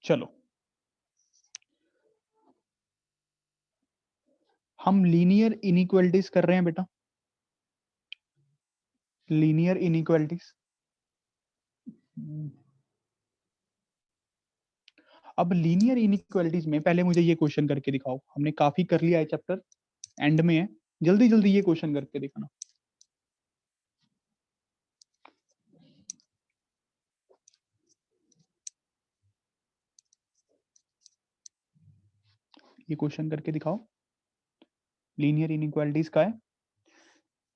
चलो हम linear inequalities कर रहे हैं बेटा, लीनियर इनइक्वालिटीज। अब लीनियर इनइक्वालिटीज में पहले मुझे ये क्वेश्चन करके दिखाओ, हमने काफी कर लिया है चैप्टर, एंड में है, जल्दी जल्दी ये क्वेश्चन करके दिखाना। ये क्वेश्चन करके दिखाओ, लीनियर इनइक्वालिटीज का है।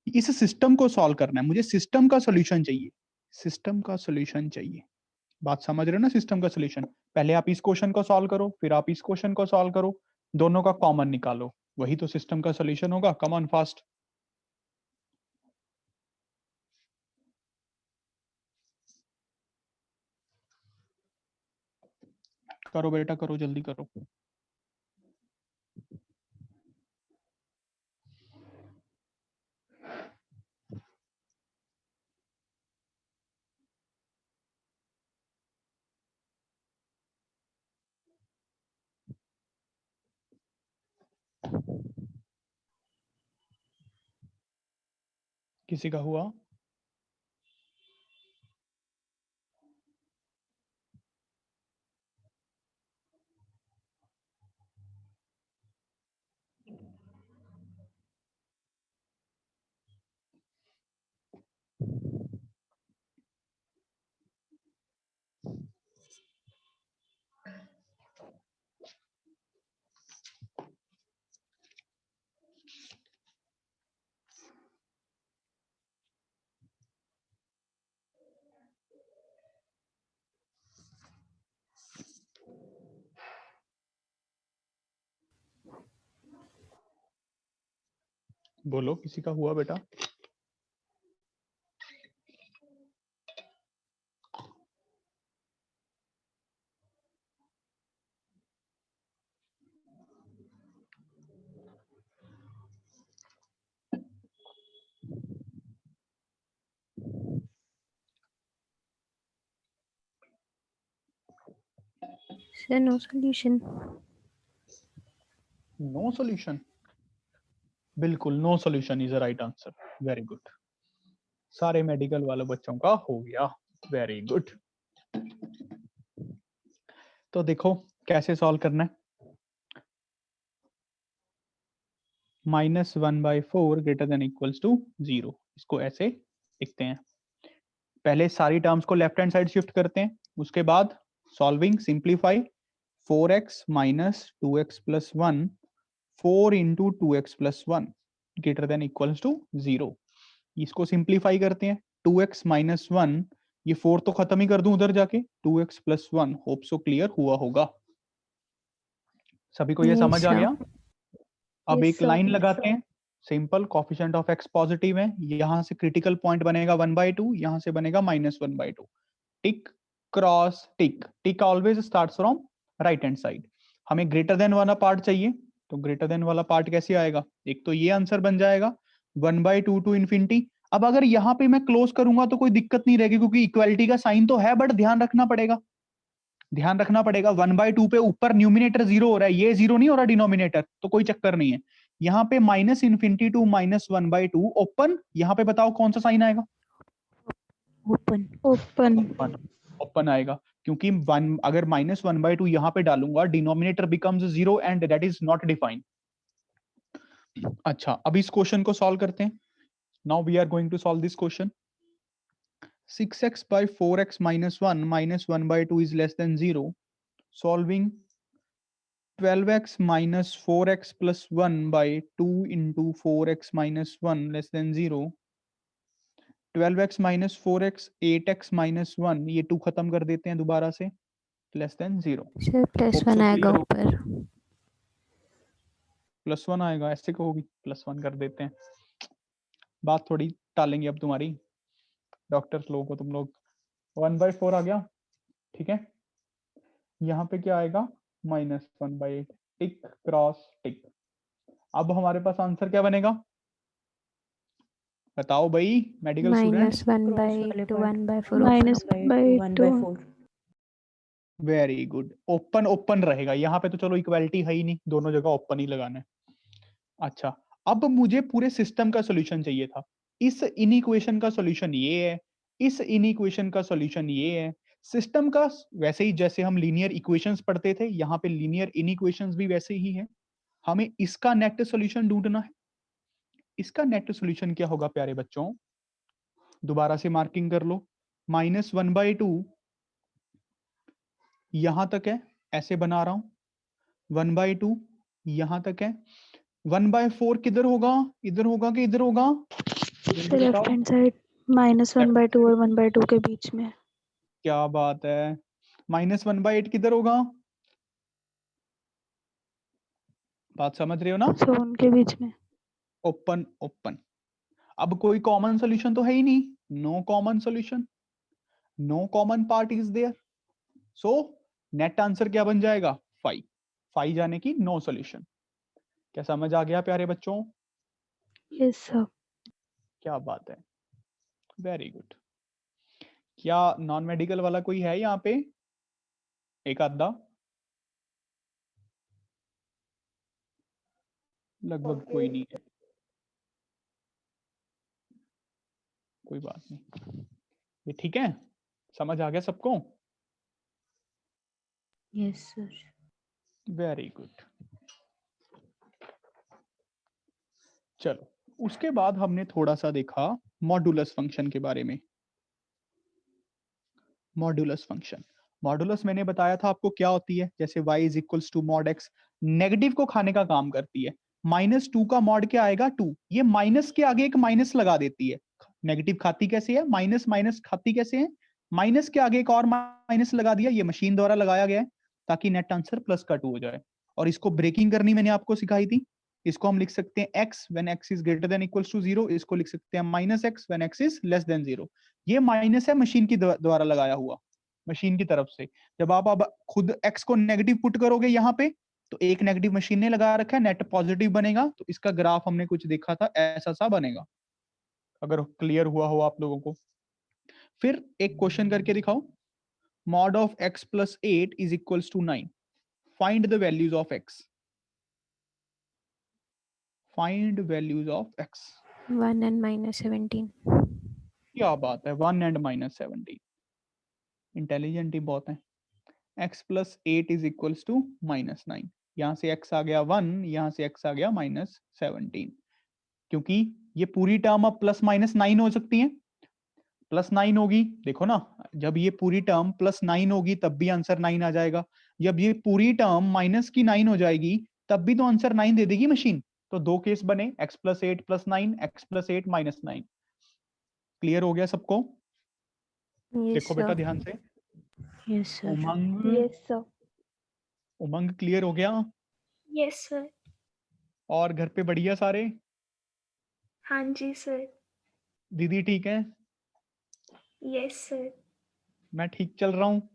इस सिस्टम को सॉल्व करना है मुझे, सिस्टम का सॉल्यूशन चाहिए, सिस्टम का सॉल्यूशन चाहिए। बात समझ रहे हो ना? सिस्टम का सॉल्यूशन, पहले आप इस क्वेश्चन को सॉल्व करो, फिर आप इस क्वेश्चन को सॉल्व करो, दोनों का कॉमन निकालो, वही तो सिस्टम का सॉल्यूशन होगा। कम ऑन फास्ट करो बेटा, करो, जल्दी करो। किसी का हुआ? बोलो, किसी का हुआ बेटा? Sir, no solution. No solution? बिल्कुल no solution is the right answer. Very good, सारे मेडिकल वाले बच्चों का हो गया, वेरी गुड। तो देखो कैसे सॉल्व करना है। -1/4 ग्रेटर देन इक्वल्स टू 0, इसको ऐसे लिखते हैं। पहले सारी टर्म्स को लेफ्ट हैंड साइड शिफ्ट करते हैं, उसके बाद solving, simplify, 4x minus 2x plus 1, 4 into 2x plus 1 greater than equals to 0। इसको सिंप्लीफाई करते हैं, 2x माइनस 1, ये 4 तो खत्म ही कर दूं उधर जाके, 2x plus 1। Hope so clear हुआ होगा सभी को, ये Yes, समझ आ sir. गया। अब Yes, एक sir. लाइन लगाते हैं, simple, coefficient of x positive है, यहां से क्रिटिकल पॉइंट बनेगा 1/2, यहां से बनेगा -1/2। Tick cross tick, tick always starts from right hand side. हमें ग्रेटर देन वाला पार्ट चाहिए, तो ग्रेटर देन वाला पार्ट कैसे आएगा? एक तो ये आंसर बन जाएगा 1/2 टू इन्फिनिटी। अब अगर यहाँ पे मैं क्लोज करूंगा तो कोई दिक्कत नहीं रहेगी, क्योंकि इक्वालिटी का साइन तो है, बट ध्यान रखना पड़ेगा, ध्यान रखना पड़ेगा 1/2 पे ऊपर न्यूमिनेटर 0 हो रहा है, ये 0 नहीं हो रहा डिनोमिनेटर, तो कोई चक्कर नहीं है। यहाँ पे -∞ टू -1/2 ओपन, यहाँ पे बताओ कौन सा साइन आएगा? Open. Open. ओपन आएगा, क्योंकि वन, अगर -1/2 यहाँ पे डालूंगा, denominator becomes 0 and that is not defined. अच्छा, अब इस क्वेश्चन को सॉल्व करते हैं। Now we are going to solve this question. 6x by 4x minus 1 minus 1/2 is less than 0. Solving 12x minus 4x plus 1 by 2 into 4x minus 1 less than 0. 12x minus 4x 8x minus 1, ये 2 खत्म कर देते हैं दोबारा से, less than 0। Sir, plus Hope 1 so आएगा clear हो। ऊपर. +1 आएगा, ऐसे कहोगी? +1 कर देते हैं, बात थोड़ी टालेंगे अब तुम्हारी, डॉक्टर्स लोगों को तुम लोग। 1/4 आ गया, ठीक है। यहाँ पे क्या आएगा? -1/8, टिक क्रॉस टिक। अब हमारे पास आंसर क्या बनेगा? बताओ भाई medical students. -1/2 1/4 -1/2 very good, open open रहेगा यहाँ पे, तो चलो इक्वालिटी है ही नहीं, दोनों जगह ओपन ही लगाना है। अच्छा, अब मुझे पूरे सिस्टम का सॉल्यूशन चाहिए था। इस इनइक्वेशन का सॉल्यूशन ये है, इस इनइक्वेशन का सॉल्यूशन ये है। सिस्टम का वैसे ही जैसे हम लीनियर इक्वेशंस पढ़ते थे, यहाँ पे लीनियर इनइक्वेशंस भी वैसे ही है। हमें इसका नेट सॉल्यूशन ढूंढना है। इसका नेट सॉल्यूशन क्या होगा प्यारे बच्चों? दोबारा से मार्किंग कर लो। -1/2 यहां तक है, ऐसे बना रहा हूं। 1/2 यहां तक है। 1/4 किधर होगा? इधर होगा कि इधर होगा? जल्दी लेफ्ट बताओ। हैंड साइड -1/2 और 1/2 के बीच में। क्या बात है, -1/8 किधर होगा? बात समझ रहे हो ना? तो उनके बीच में। Open open. अब कोई कॉमन सॉल्यूशन तो है ही नहीं, no common solution, no common part is there. So net answer क्या बन जाएगा? 5। 5 जाने की नो सॉल्यूशन। क्या समझ आ गया प्यारे बच्चों? Yes sir. क्या बात है, वेरी गुड। क्या नॉन मेडिकल वाला कोई है यहाँ पे? एक आधा? लगभग कोई नहीं है, कोई बात नहीं। ये ठीक है, समझ आ गया सबको? Yes sir. Very good. चलो, उसके बाद हमने थोड़ा सा देखा मॉडुलस फंक्शन के बारे में। मॉडुलस फंक्शन, मॉडुलस मैंने बताया था आपको क्या होती है। जैसे y is equals to mod x, negative को खाने का काम करती है। -2 का मॉड क्या आएगा? 2। ये माइनस के आगे एक माइनस लगा देती है। नेगेटिव खाती कैसे है? माइनस माइनस खाती कैसे है? माइनस के आगे एक और माइनस लगा दिया, ये मशीन द्वारा लगाया गया है ताकि नेट आंसर प्लस का 2 हो जाए। और इसको ब्रेकिंग करनी मैंने आपको सिखाई थी। इसको हम लिख सकते हैं x when x is greater than equals to 0। इसको लिख सकते हैं -x when x is less than 0। ये माइनस है मशीन की द्वारा लगाया हुआ, मशीन की तरफ से। जब आप अब खुद x को नेगेटिव पुट करोगे यहाँ पे, तो एक नेगेटिव मशीन ने लगा रखा है, नेट पॉजिटिव बनेगा। तो इसका ग्राफ हमने कुछ देखा था, ऐसा सा बनेगा, अगर क्लियर हुआ हो आप लोगों को। फिर एक क्वेश्चन करके दिखाओ। Mod of x plus 8 is equals to 9। Find the values of x। Find values of x। 1 and -17। क्या बात है, 1 एंड -17। इंटेलिजेंट ही बहुत है। x plus 8 is equals to -9। यहाँ से x आ गया 1, यहाँ से x आ गया -17। क्योंकि ये पूरी टर्म अब +-9 हो सकती है। +9 होगी, देखो ना, जब ये पूरी टर्म +9 होगी तब भी आंसर 9 आ जाएगा। जब ये पूरी टर्म -9 हो जाएगी तब भी तो आंसर 9 दे देगी मशीन। तो दो केस बने, x plus 8 +9, x plus 8 -9। Clear हो गया सबको? यस देखो बेटा सर। ध्यान से। Yes sir. Umang, yes sir. Umang clear हो गया? Yes sir. और घर पे बढ़िया सारे? हाँ जी सर। दीदी ठीक है? Yes sir. मैं ठीक चल रहा हूँ?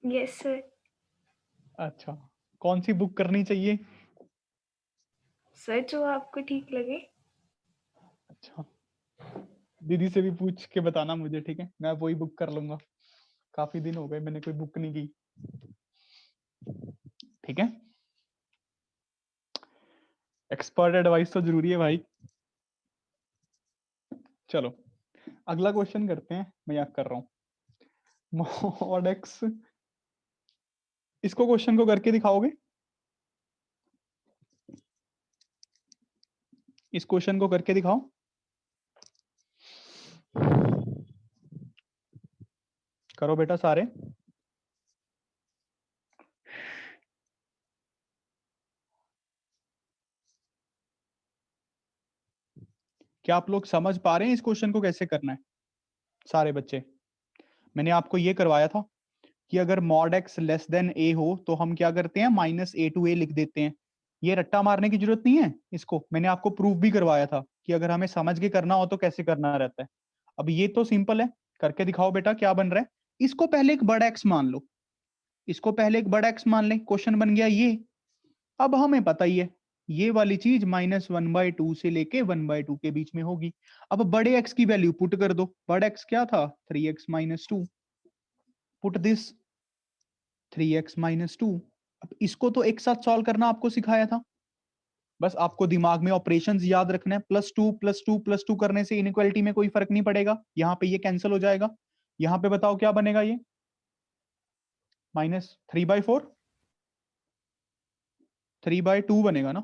Yes sir. अच्छा, कौन सी बुक करनी चाहिए? सर जो आपको ठीक लगे। अच्छा, दीदी से भी पूछ के बताना मुझे, ठीक है? मैं वही बुक कर लूंगा। काफी दिन हो गए मैंने कोई बुक नहीं की, ठीक है? एक्सपर्ट एडवाइस तो जरूरी है भाई। चलो अगला क्वेश्चन करते हैं, मजाक कर रहा हूँ। मॉड एक्स, इसको क्वेश्चन को करके दिखाओगे? इस क्वेश्चन को करके दिखाओ। करो बेटा सारे। क्या आप लोग समझ पा रहे हैं इस क्वेश्चन को कैसे करना है सारे बच्चे? मैंने आपको ये करवाया था कि अगर मॉड एक्स लेस देन ए हो तो हम क्या करते हैं, -a to a लिख देते हैं। ये रट्टा मारने की जरूरत नहीं है, इसको मैंने आपको प्रूफ भी करवाया था कि अगर हमें समझ के करना हो तो कैसे करना रहता है। अब ये तो सिंपल है, करके दिखाओ बेटा क्या बन रहा है। इसको पहले एक बड़ा एक्स मान लो, इसको पहले एक बड़ा एक्स मान ले, क्वेश्चन बन गया ये। अब हमें पता ही है ये वाली चीज -1/2 से लेके 1/2 के बीच में होगी। अब बड़े एक्स की वैल्यू पुट कर दो। बड़ा एक्स क्या था? 3x - 2। Put this 3x minus 2। अब इसको तो एक साथ सॉल्व करना आपको सिखाया था, बस आपको दिमाग में ऑपरेशंस याद रखना है। Plus two plus two plus two करने से इनइक्वालिटी में कोई फर्क नहीं पड़ेगा, यहाँ पे ये कैंसिल हो जाएगा। यहाँ पे बताओ क्या बनेगा, ये -3/4 3/2 बनेगा ना,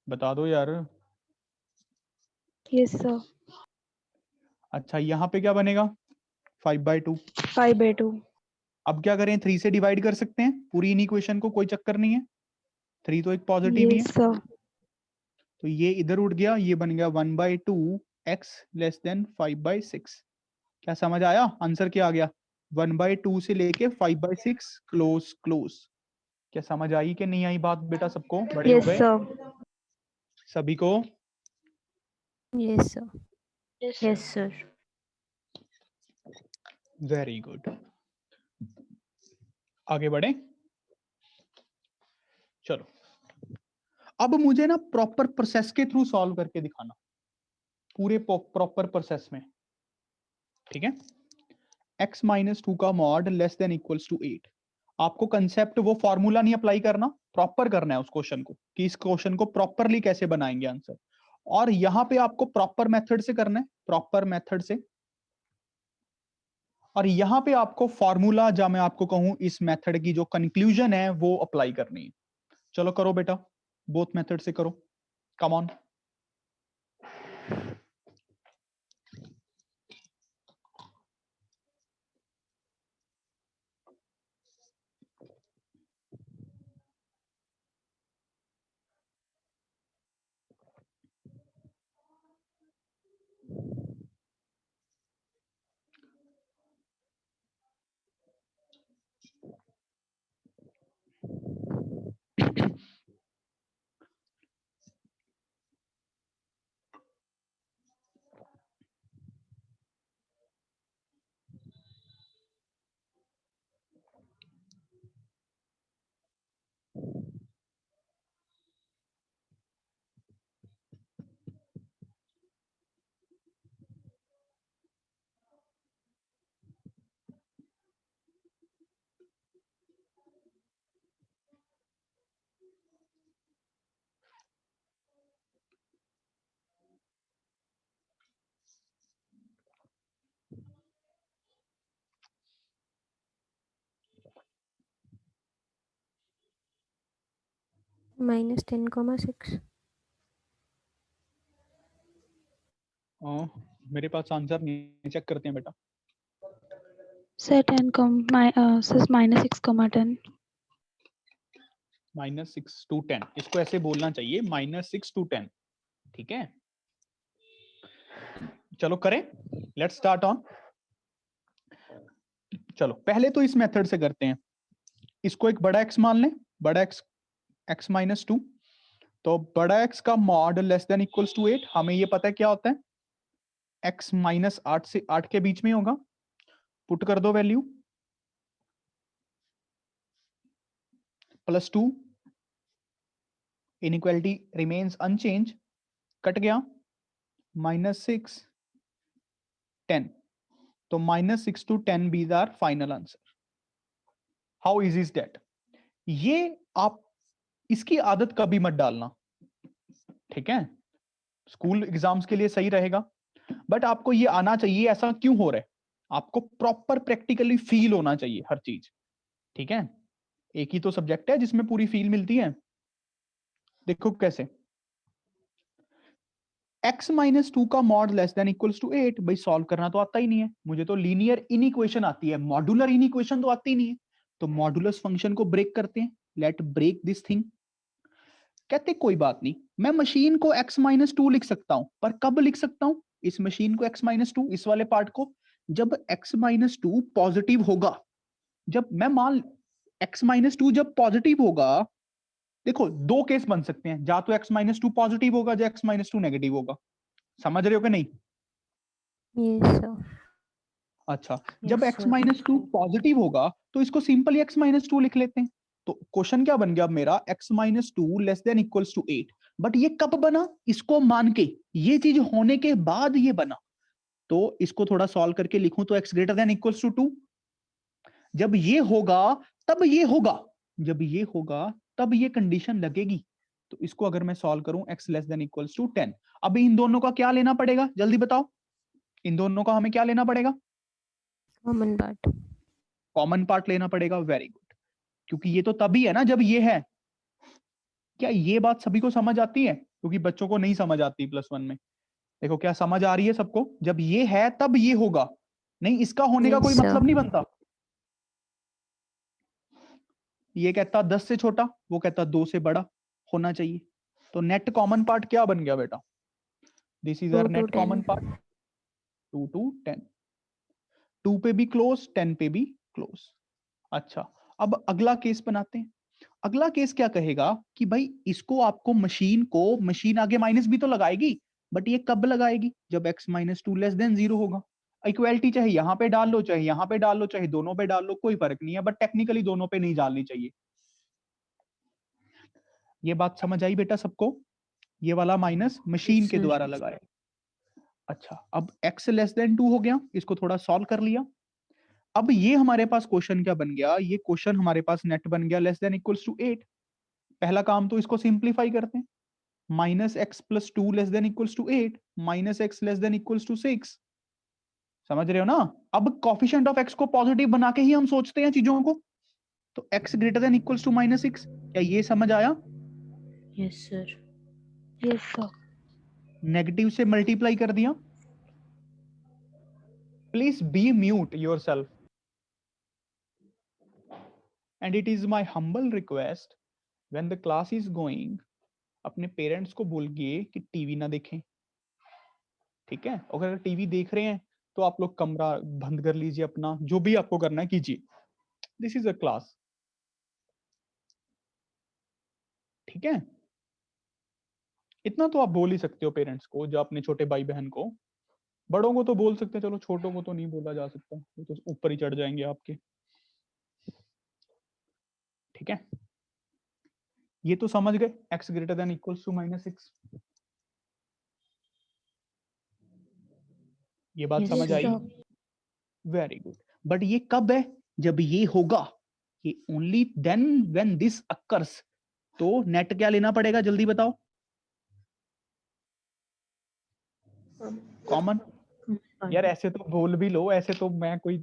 बता दो यार। Yes sir. अच्छा यहाँ पे क्या बनेगा, 5/2। 5/2। अब क्या करें, 3 से डिवाइड कर सकते हैं पूरी इक्वेशन को, कोई चक्कर नहीं है, 3 तो एक पॉजिटिव ही है, यस सर। तो ये इधर उठ गया, ये बन गया 1/2 x लेस देन 5/6। क्या समझ आया, आंसर क्या आ गया, 1/2 से लेके 5/6 क्लोज क्लोज। क्या समझ आई कि नहीं आई बात बेटा, सबको बड़े हो यस गए सर। सभी को? Yes, sir. Yes, sir. Very good, आगे बढ़े। चलो अब मुझे ना प्रॉपर प्रोसेस के थ्रू सॉल्व करके दिखाना, पूरे प्रॉपर प्रोसेस में, ठीक है। x माइनस 2 का mod less than equals to 8। आपको कंसेप्ट वो फॉर्मूला नहीं अप्लाई करना, प्रॉपर करना है उस क्वेश्चन को, कि इस क्वेश्चन को प्रॉपरली कैसे बनाएंगे आंसर, और यहां पे आपको प्रॉपर मेथड से करना है, प्रॉपर मेथड से। और यहां पे आपको फॉर्मूला, जहां मैं आपको कहूं इस मेथड की जो कंक्लूजन है वो अप्लाई करनी है। चलो करो बेटा, बोथ मेथड से करो, कम ऑन। -10,6. मेरे पास आंसर नहीं, चेक करते हैं बेटा। सर 10 -6, -6 to 10, इसको ऐसे बोलना चाहिए, -6 to 10, ठीक है। चलो करें, लेट्स स्टार्ट ऑन। चलो पहले तो इस मेथड से करते हैं, इसको एक बड़ा x मान लें, बड़ा x x माइनस 2, तो बड़ा x का mod less than equals to 8। हमें ये पता है क्या होता है, x माइनस 8 से 8 के बीच में होगा, पुट कर दो value, +2, inequality remains unchanged, cut गया, -6 10, तो -6 to 10 बीज are final answer. How easy is that? ये आप इसकी आदत कभी मत डालना, ठीक है, स्कूल एग्जाम्स के लिए सही रहेगा, बट आपको ये आना चाहिए ऐसा क्यों हो रहा है, आपको प्रॉपर प्रैक्टिकली फील होना चाहिए हर चीज, ठीक है। एक ही तो सब्जेक्ट है जिसमें पूरी फील मिलती है। देखो कैसे, x माइनस 2 का mod less than equals to 8, भाई सॉल्व करना तो आता ही नहीं है मुझे, तो लीनियर इनइक्वेशन आती है, मॉड्यूलर इनइक्वेशन तो आती नहीं है, तो मॉड्यूलस फंक्शन को ब्रेक करते हैं, लेट ब्रेक दिस थिंग। कहते कोई बात नहीं, मैं मशीन को x माइनस 2 लिख सकता हूं, पर कब लिख सकता हूं इस मशीन को x माइनस 2, इस वाले पार्ट को, जब x माइनस 2 पॉजिटिव होगा। जब मैं मान x माइनस 2 जब पॉजिटिव होगा, देखो दो केस बन सकते हैं, या तो x माइनस 2 पॉजिटिव होगा या x माइनस 2 नेगेटिव होगा, समझ रहे हो कि नहीं? Yes, sir. अच्छा, जब Yes, x sir. Minus 2 positive होगा तो इसको सिंपली x माइनस 2 लिख लेते हैं। तो क्वेश्चन क्या बन गया अब मेरा, x minus 2 less than equals to 8, but ये कब बना, इसको मान के, ये चीज होने के बाद ये बना, तो इसको थोड़ा सॉल्व करके लिखूं तो x greater than equals to 2, जब ये होगा तब ये होगा, जब ये होगा तब ये कंडीशन लगेगी। तो इसको अगर मैं सॉल्व करूं x less than equals to 10, अभी इन दोनों का क्या लेना पड़ेगा जल्दी बताओ, इन दोनों का हमें क्या लेना पड़ेगा? Common part. कॉमन पार्ट लेना पड़ेगा। वेरी गुड, क्योंकि ये तो तभी है ना जब ये है। क्या ये बात सभी को समझ आती है? क्योंकि बच्चों को नहीं समझ आती +1 में। देखो क्या समझ आ रही है सबको, जब ये है तब ये होगा, नहीं इसका होने का Yes, कोई sir. मतलब नहीं बनता। ये कहता 10 से छोटा, वो कहता 2 से बड़ा होना चाहिए। तो नेट कॉमन पार्ट क्या बन गया बेटा? This is 2 our to net common 10. Part 2 to 10, 2 पे भी क्लोज 10 पे भी क्लोज। अच्छा, अब अगला केस बनाते हैं। अगला केस क्या कहेगा कि भाई इसको आपको मशीन आगे माइनस भी तो लगाएगी, बट ये कब लगाएगी? जब x -2 लेस देन 0 होगा। इक्वलिटी चाहे यहाँ पे डाल लो, चाहे यहाँ पे डाल लो, चाहे दोनों पे डाल लो, कोई फर्क नहीं है, बट टेक्निकली दोनों पे नहीं डालनी चाहिए। ये बात समझ आई बेटा सबको? ये वाला माइनस मशीन के sir. द्वारा लगाए। अच्छा, अब x लेस देन 2 हो गया, इसको थोड़ा सॉल्व कर लिया। अब ये हमारे पास क्वेश्चन क्या बन गया? ये क्वेश्चन हमारे पास नेट बन गया लेस देन इक्वल्स टू 8। पहला काम तो इसको सिंप्लीफाई करते हैं। -x + 2 less than equals to 8, -x less than equals to 6। समझ रहे हो ना? अब कोफिशिएंट ऑफ x को पॉजिटिव बना के ही हम सोचते हैं चीजों को। तो x greater than equals to -6, क्या ये समझ आया? Yes, sir. Yes, sir. Negative से मल्टीप्लाई कर दिया। Please be mute yourself, and it is my humble request when the class is going, अपने पेरेंट्स को बोलिए कि टीवी ना देखें, ठीक है? अगर टीवी देख रहे हैं तो आप लोग कमरा बंद कर लीजिए, अपना जो भी आपको करना है कीजिए। दिस इज अ क्लास, ठीक है? इतना तो आप बोल ही सकते हो पेरेंट्स को, जो अपने छोटे भाई बहन को। बड़ों को तो बोल सकते हैं, चलो छोटों को तो नहीं बोला जा सकता, वो तो ऊपर ही चढ़ जाएंगे आपके, ठीक है? ये तो समझ गए, x greater than equals to -6। ये बात Yes, समझ sir. आई? Very good. बट ये कब है? जब ये होगा, ये only then when this occurs. तो नेट क्या लेना पड़ेगा जल्दी बताओ? कॉमन। यार ऐसे तो बोल भी लो, ऐसे तो मैं कोई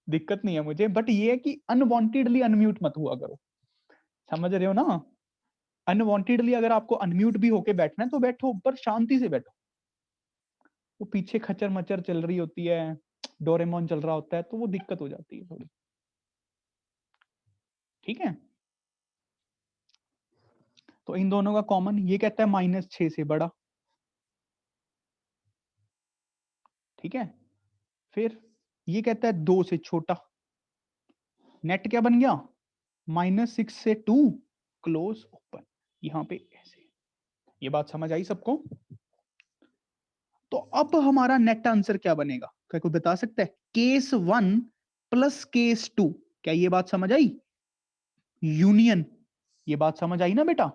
दिक्कत नहीं है मुझे, बट ये है कि अनवांटेडली अनम्यूट मत हुआ करो। समझ रहे हो ना? अनवांटेडली अगर आपको अनम्यूट भी होके बैठना है तो बैठो, पर शांति से बैठो। वो पीछे खचर मचर चल रही होती है, डोरेमोन चल रहा होता है, तो वो दिक्कत हो जाती है थोड़ी, ठीक है? तो इन दोनों का कॉमन, ये कहता है -6 से बड़ा, ठीक है? फिर ये कहता है 2 से छोटा। नेट क्या बन गया? -6 से 2 क्लोज ओपन, यहां पे ऐसे। ये बात समझ आई सबको? तो अब हमारा नेट आंसर क्या बनेगा? क्या कोई बता सकता है? केस 1 प्लस केस 2, क्या ये बात समझ आई? यूनियन, ये बात समझ आई ना बेटा?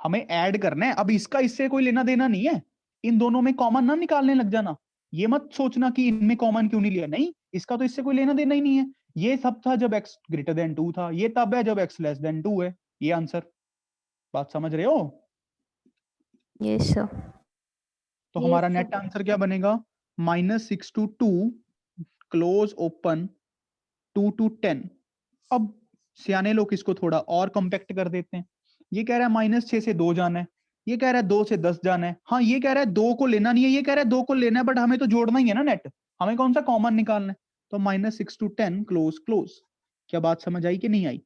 हमें ऐड करना है, अब इसका इससे कोई लेना देना नहीं है। इन दोनों में कॉमन ना निकालने लग जाना, ये मत सोचना कि इनमें कॉमन क्यों नहीं लिया, नहीं, इसका तो इससे कोई लेना देना ही नहीं है। ये सब था जब x ग्रेटर देन 2 था, ये तब है जब x लेस देन 2 है। ये आंसर, बात समझ रहे हो? Yes, sir. तो Yes, हमारा sir. नेट आंसर क्या बनेगा? -6 to 2 क्लोज ओपन 2 to 10। अब सियाने लोग इसको थोड़ा और कॉम्पैक्ट कर देते हैं। ये कह रहा है -6 से 2 जाना है, ये कह रहा है 2 से 10 जाना है। हाँ, ये कह रहा है 2 को लेना नहीं है, ये कह रहा है 2 को लेना है, बट हमें तो जोड़ना ही है ना नेट, हमें कौन सा कॉमन निकालना है? तो -6 to 10 क्लोज क्लोज। क्या बात समझ आई कि नहीं आई?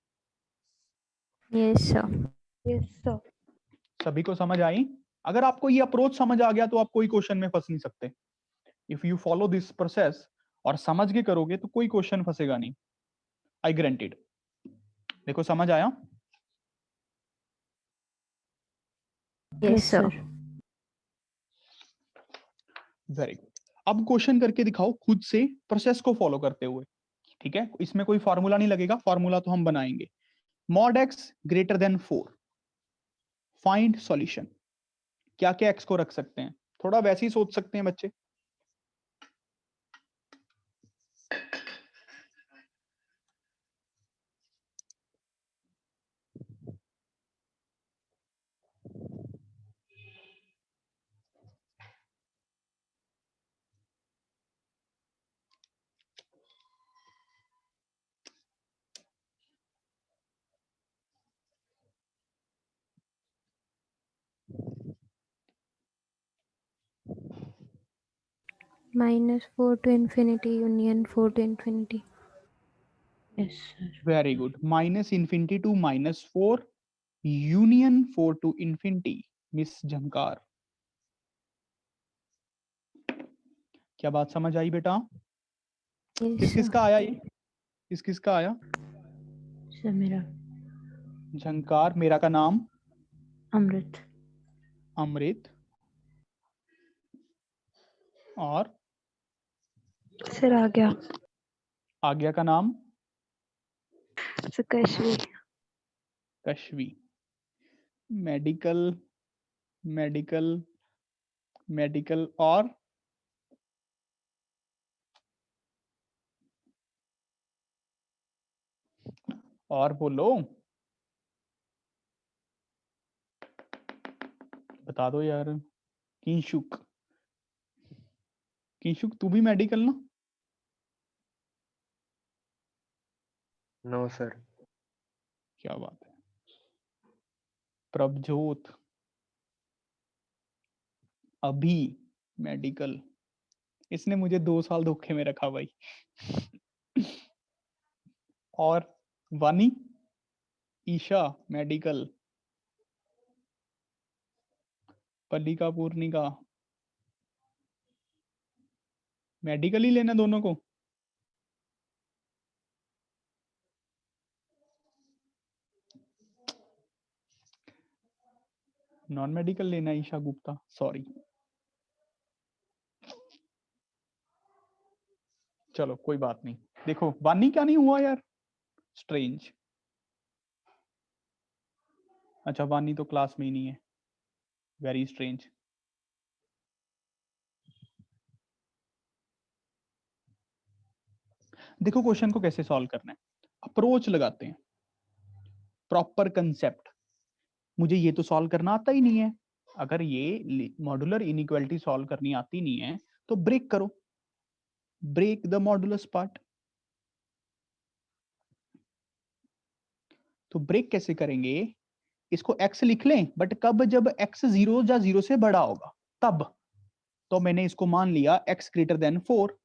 Yes, sir. Yes, sir. सभी को समझ आई? अगर आपको ये अप्रोच समझ आ गया तो आप कोई क्वेश्चन में फंस नहीं सकते। If you follow this process और समझ के करोगे तो कोई क्वेश्चन फंसेगा नहीं, आई ग्रांटेड। देखो समझ आया? Yes, sir. Very good. अब क्वेश्चन करके दिखाओ खुद से, प्रोसेस को फॉलो करते हुए, ठीक है? इसमें कोई फार्मूला नहीं लगेगा, फार्मूला तो हम बनाएंगे। mod x greater then 4, find solution. क्या क्या x को रख सकते हैं? थोड़ा वैसे ही सोच सकते हैं बच्चे। -4 to infinity union 4 to infinity. Yes, sir. Very good, minus infinity to -4 union 4 to infinity. Miss Jhankar, क्या बात समझ आई बेटा? Yes, किस sir. किसका आया ये? किस किसका आया? सर मेरा झंकार, मेरा का नाम अमृत। अमृत, और सर आ गया। आज्ञा का नाम sir Kashvi. Kashvi. Medical, medical, medical, और बोलो, बता दो यार। किंशुक, किंशुक तू भी मेडिकल ना? No sir. क्या बात है। प्रभजोत, अभी मेडिकल। इसने मुझे 2 साल धोखे में रखा भाई। और वानी, ईशा मेडिकल, पल्लिका पूर्णिका, मेडिकल ही लेना दोनों को। नॉन मेडिकल लेना ईशा गुप्ता, सॉरी। चलो कोई बात नहीं। देखो वानी क्या नहीं हुआ यार, स्ट्रेंज। अच्छा वानी तो क्लास में ही नहीं है, वेरी स्ट्रेंज। देखो क्वेश्चन को कैसे सॉल्व करना है, अप्रोच लगाते हैं, प्रॉपर कंसेप्ट। मुझे ये तो सॉल्व करना आता ही नहीं है। अगर ये मॉड्यूलर इनइक्वालिटी सॉल्व करनी आती नहीं है तो ब्रेक करो, ब्रेक द मॉडुलस पार्ट। तो ब्रेक कैसे करेंगे? इसको x लिख लें, बट कब? जब x 0 या 0 से बड़ा होगा तब। तो मैंने इसको मान लिया x ग्रेटर देन 4।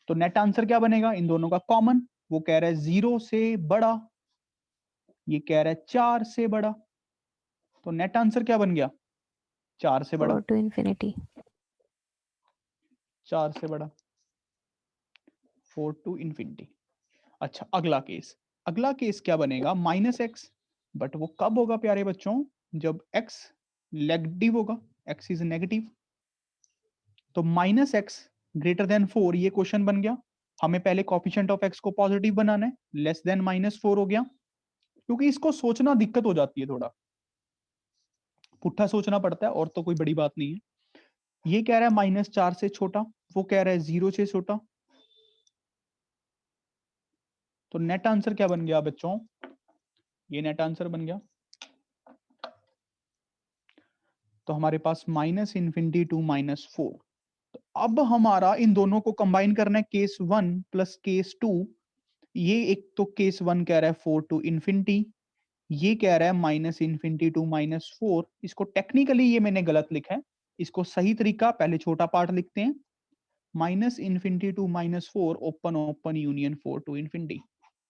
तो नेट आंसर क्या बनेगा इन दोनों का कॉमन? वो कह रहा है 0 से बड़ा, ये कह रहा है 4 से बड़ा। तो नेट आंसर क्या बन गया? 4 से बड़ा। 4 to infinity. 4 से बड़ा, 4 टू इंफिनिटी। अच्छा अगला केस, अगला केस क्या बनेगा? -x। बट वो कब होगा प्यारे बच्चों? जब x नेगेटिव होगा, x इज नेगेटिव। तो -x ग्रेटर देन 4 ये क्वेश्चन बन गया। हमें पहले कोफिशिएंट ऑफ x को पॉजिटिव बनाना है, लेस देन -4 हो गया। क्योंकि इसको सोचना दिक्कत हो जाती है, थोड़ा पुट्ठा सोचना पड़ता है, और तो कोई बड़ी बात नहीं है। ये कह रहा है -4 से छोटा, वो कह रहा है 0 से छोटा। तो नेट आंसर क्या बन गया बच्चों? ये नेट आंसर बन गया। तो हमारे पास -इन्फिनिटी टू -4। तो अब हमारा इन दोनों को कंबाइन करना है, केस 1 प्लस केस 2। ये एक तो केस 1 कह रहा है 4 टू इन्फिनिटी, ये कह रहा है -इन्फिनिटी टू -4। इसको टेक्निकली ये मैंने गलत लिखा है, इसको सही तरीका पहले छोटा पार्ट लिखते हैं, -infinity to -4 open open union 4 to infinity.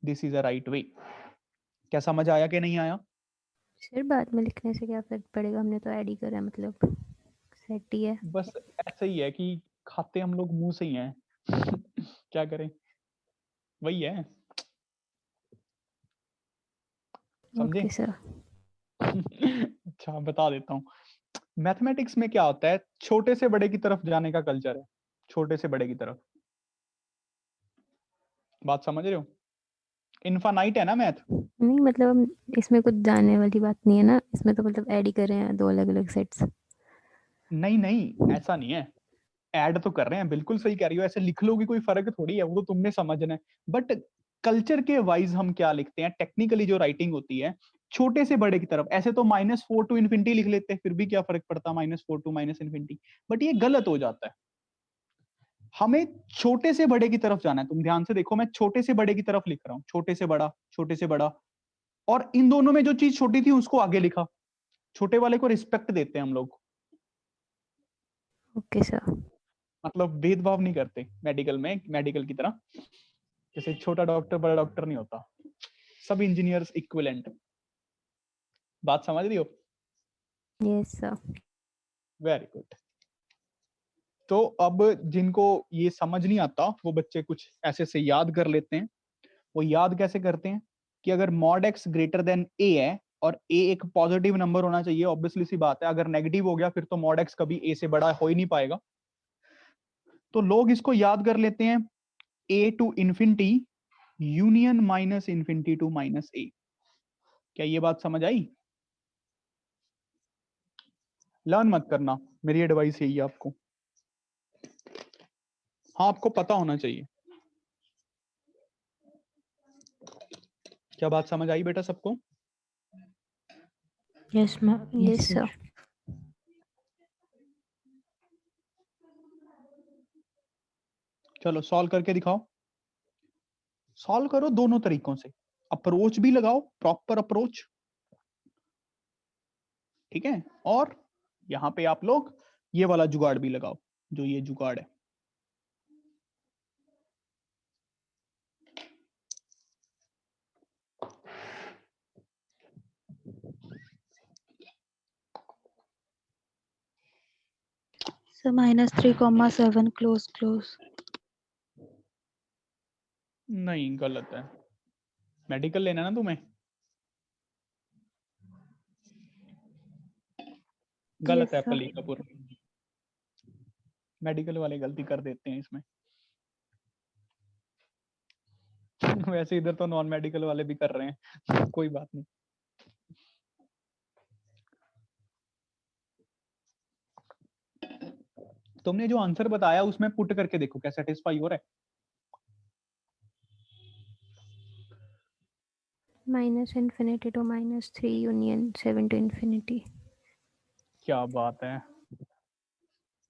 This is a right way. क्या समझ आया कि नहीं आया? सर बाद में लिखने से क्या फर्क पड़ेगा, हमने तो ऐड ही करा है, मतलब सेट ही है। बस ऐसा ही है कि खाते हम लोग मुंह से ही हैं। क्या करें, वही है, समझे? Okay sir. अच्छा बता देता हूँ, मैथमेटिक्स में क्या होता है, छोटे से बड़े की तरफ जाने का कल्चर है, छोटे से बड़े की तरफ। बात समझ रहे हो? इनफाइनाइट है ना मैथ। नहीं मतलब हम इसमें कुछ जानने वाली बात नहीं है ना, इसमें तो मतलब ऐड ही कर रहे हैं दो अलग अलग सेट्स। नहीं नहीं ऐसा नहीं है, ऐड तो कर रहे हैं, बिल्कुल सही कह रही हो। ऐसे लिख लोगे कोई फर्क थोड़ी है, वो तो तुमने समझना है। बट कल्चर के वाइज हम क्या लिखते हैं, टेक्निकली जो राइटिंग होती है, छोटे से बड़े की तरफ। ऐसे तो -4 टू इन्फिनिटी लिख लेते हैं, फिर भी क्या फर्क पड़ता, -4 टू -इन्फिनिटी। बट ये गलत हो जाता है, हमें छोटे से बड़े की तरफ जाना है। तुम ध्यान से देखो, मैं छोटे से बड़े की तरफ लिख रहा हूँ, छोटे से बड़ा, छोटे से बड़ा। और इन दोनों में जो चीज छोटी थी उसको आगे लिखा। छोटे वाले को रिस्पेक्ट देते हैं हम लोग। Okay sir. मतलब भेदभाव नहीं करते मेडिकल में, मेडिकल की तरह जैसे छोटा डॉक्टर बड़ा डॉक्टर नहीं होता, सब इंजीनियर्स इक्विवेलेंट। बात समझ रही हो? Yes sir. Very good. तो अब जिनको ये समझ नहीं आता वो बच्चे कुछ ऐसे से याद कर लेते हैं। वो याद कैसे करते हैं कि अगर मॉड एक्स ग्रेटर देन ए है और ए एक पॉजिटिव नंबर होना चाहिए, ऑब्वियसली सी बात है, अगर नेगेटिव हो गया फिर तो मॉड एक्स कभी ए से बड़ा हो ही नहीं पाएगा। तो लोग इसको याद कर लेते हैं A to infinity union minus infinity to minus A. क्या ये बात समझ आई? लर्न मत करना, मेरी एडवाइस यही है आपको। हाँ, आपको पता होना चाहिए। क्या बात समझ आई बेटा सबको? Yes ma'am, yes yes sir. Sir. चलो सॉल्व करके दिखाओ। सॉल्व करो दोनों तरीकों से, अप्रोच भी लगाओ, प्रॉपर अप्रोच, ठीक है, और यहां पे आप लोग ये वाला जुगाड़ भी लगाओ, जो ये जुगाड़ है। सर -3, 7 नहीं, गलत है। मेडिकल लेना ना तुम्हें, गलत यस है सर। पली कपूर। मेडिकल वाले गलती कर देते हैं इसमें। वैसे इधर तो नॉन मेडिकल वाले भी कर रहे हैं, कोई बात नहीं। तुमने जो आंसर बताया उसमें पुट करके देखो क्या सेटिस्फाई हो रहा है। -∞ to -3 यूनियन 7 to इन्फिनिटी। क्या बात है,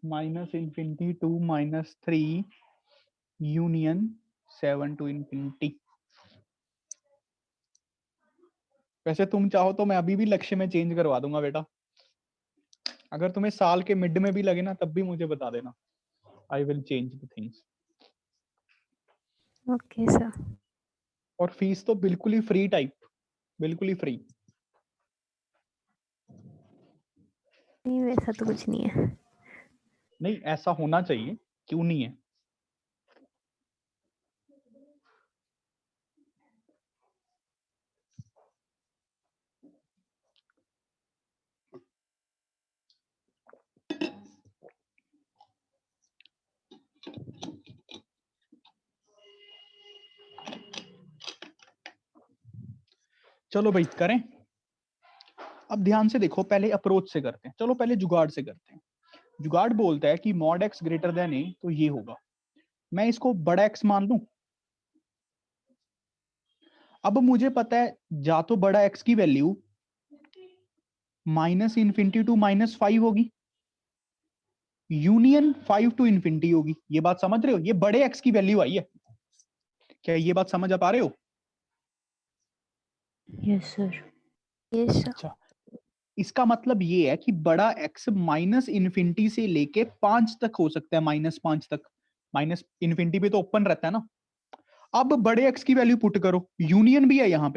-∞ टू -3 यूनियन 7 टू इन्फिनिटी। वैसे तुम चाहो तो मैं अभी भी लक्ष्य में चेंज करवा दूंगा बेटा, अगर तुम्हें साल के मिड में भी लगे ना तब भी मुझे बता देना, I will change the things. Okay sir. और फीस तो बिल्कुल ही फ्री टाइप, बिल्कुल ही फ्री। नहीं वैसा तो कुछ नहीं है। नहीं, ऐसा होना चाहिए, क्यों नहीं है? चलो भाई करें। अब ध्यान से देखो, पहले अप्रोच से करते हैं, चलो पहले जुगाड़ से करते हैं। जुगाड़ बोलता है कि मॉड एक्स ग्रेटर देन ए, तो ये होगा, मैं इसको बड़ा एक्स मान लूं। अब मुझे पता है जा तो बड़ा एक्स की वैल्यू -∞ टू -5 होगी, यूनियन 5 टू इन्फिनिटी होगी। ये बात समझ रहे हो? ये बड़े एक्स की वैल्यू आई है, क्या ये बात समझ आ पा रहे हो? Yes sir. Yes sir. अच्छा, इसका मतलब ये है कि बड़ा एक्स -∞ से लेके 5 तक हो सकता है, -5 तक। -∞ पे तो ओपन रहता है ना। अब बड़े एक्स की वैल्यू पुट करो, यूनियन भी है यहाँ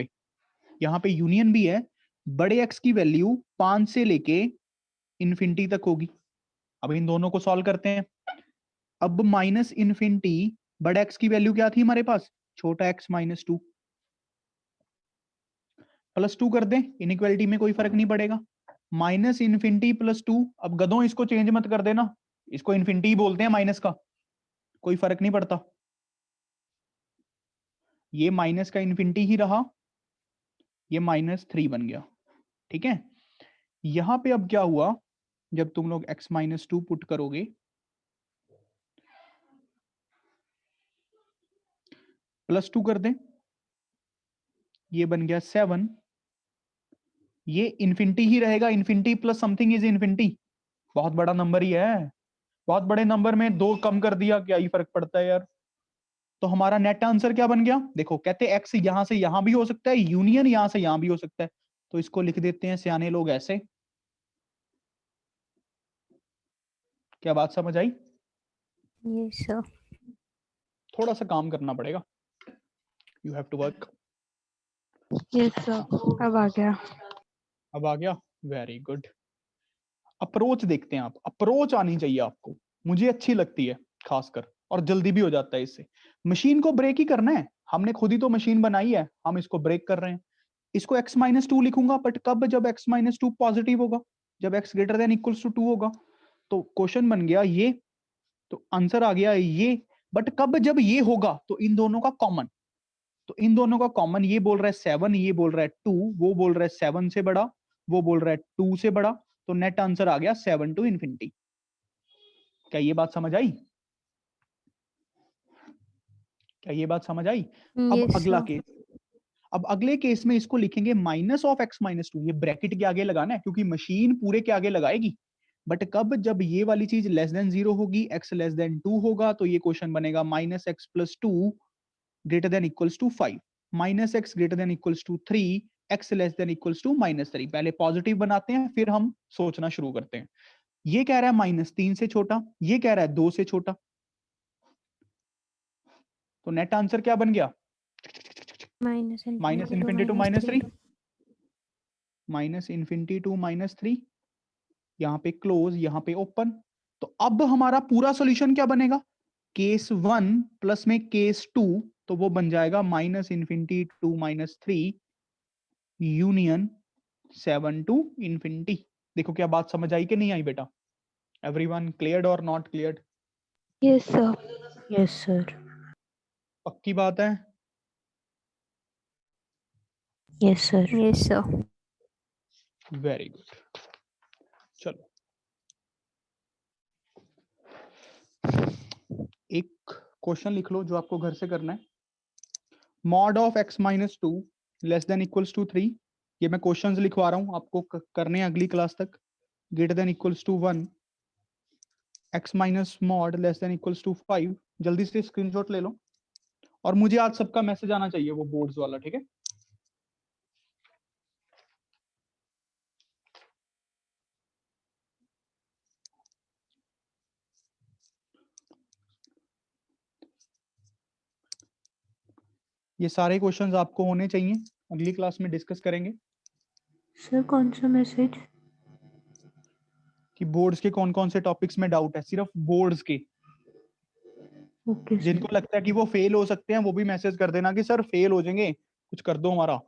पे यूनियन भी है। बड़े एक्स की वैल्यू 5 से लेके इन्फिनिटी तक होगी। अब इन दोनों को सॉल्व करते हैं। अब -∞, बड़े एक्स की वैल्यू क्या थी हमारे पास? छोटा एक्स -2, +2 कर दें, इनइक्वालिटी में कोई फर्क नहीं पड़ेगा। -∞ +2, अब गधों इसको चेंज मत कर देना, इसको इन्फिनिटी बोलते हैं माइनस का, कोई फर्क नहीं पड़ता। ये माइनस का इन्फिनिटी ही रहा, ये -3 बन गया, ठीक है। यहां पे अब क्या हुआ, जब तुम लोग x -2 पुट करोगे, +2 कर दें, ये बन गया 7, ये इन्फिनिटी ही रहेगा, infinity plus something is infinity, बहुत बड़ा नंबर ही है। बहुत बड़े नंबर में 2 कम कर दिया, क्या ही फर्क पड़ता है यार। तो हमारा नेट आंसर क्या बन गया? देखो, कहते हैं एक्स यहां से यहां भी हो सकता है, यूनियन यहां से यहां भी हो सकता है, तो इसको लिख देते हैं सियाने लोग ऐसे। क्या बात समझ आई? Yes sir. थोड़ा सा काम करना पड़ेगा, you have to work. Yes sir, अब आ गया। अब आ गया, वेरी गुड। अप्रोच देखते हैं आप, अप्रोच आनी चाहिए आपको, मुझे अच्छी लगती है खासकर, और जल्दी भी हो जाता है इससे। मशीन को ब्रेक ही करना है, हमने खुद ही तो मशीन बनाई है, हम इसको ब्रेक कर रहे हैं। इसको x-2 लिखूंगा, बट कब? जब x-2 पॉजिटिव होगा, जब x greater than equals to 2 होगा। तो क्वेश्चन बन गया ये, तो आंसर आ गया ये। बट कब? जब ये होगा तो इन दोनों का कॉमन, तो इन दोनों का कॉमन, ये बोल रहा है 7, ये बोल रहा है 2, वो बोल रहा है 7 से बड़ा, वो बोल रहा है 2 से बड़ा, तो नेट आंसर आ गया 7 टू इंफिनिटी। क्या ये बात समझ आई? क्या ये बात समझ आई? अब यस अगला सर। केस, अब अगले केस में इसको लिखेंगे माइनस ऑफ x-2, ये ब्रैकेट के आगे लगाना है क्योंकि मशीन पूरे के आगे लगाएगी। बट कब? जब ये वाली चीज लेस देन 0 होगी, x लेस देन 2 होगा, तो ये क्वेश्चन बनेगा minus x plus 2 greater than equals to 5, minus x greater than equals to 3, x less than equals to -3। पहले पॉजिटिव बनाते हैं, फिर हम सोचना शुरू करते हैं। ये कह रहा है -3 से छोटा, ये कह रहा है 2 से छोटा, तो नेट आंसर क्या बन गया? Minus minus infinity to -3, minus infinity to -3, यहाँ पे क्लोज, यहाँ पे ओपन। तो अब हमारा पूरा सॉल्यूशन क्या बनेगा? केस 1 प्लस में केस 2, तो वो बन जाएगा minus infinity to -3 union 7 to infinity. देखो क्या बात समझ आई कि नहीं आई बेटा? Everyone cleared or not cleared? Yes sir. Yes sir. पक्की बात है? Yes sir. Yes sir. Very good. चलो एक क्वेश्चन लिख लो जो आपको घर से करना है। Mod of x-2 less than equals to 3, ये मैं क्वेश्चंस लिखवा रहा हूं आपको करने हैं अगली क्लास तक। Greater than equals to 1, x minus mod less than equals to 5। जल्दी से स्क्रीनशॉट ले लो, और मुझे आज सबका मैसेज आना चाहिए वो बोर्ड्स वाला, ठीक है? ये सारे क्वेश्चंस आपको होने चाहिए, अगली क्लास में डिस्कस करेंगे सर कौन सा मैसेज? कि बोर्ड्स के कौन कौन से टॉपिक्स में डाउट है, सिर्फ बोर्ड्स के। Okay sir. जिनको लगता है कि वो फेल हो सकते हैं वो भी मैसेज कर देना कि सर फेल हो जाएंगे, कुछ कर दो हमारा।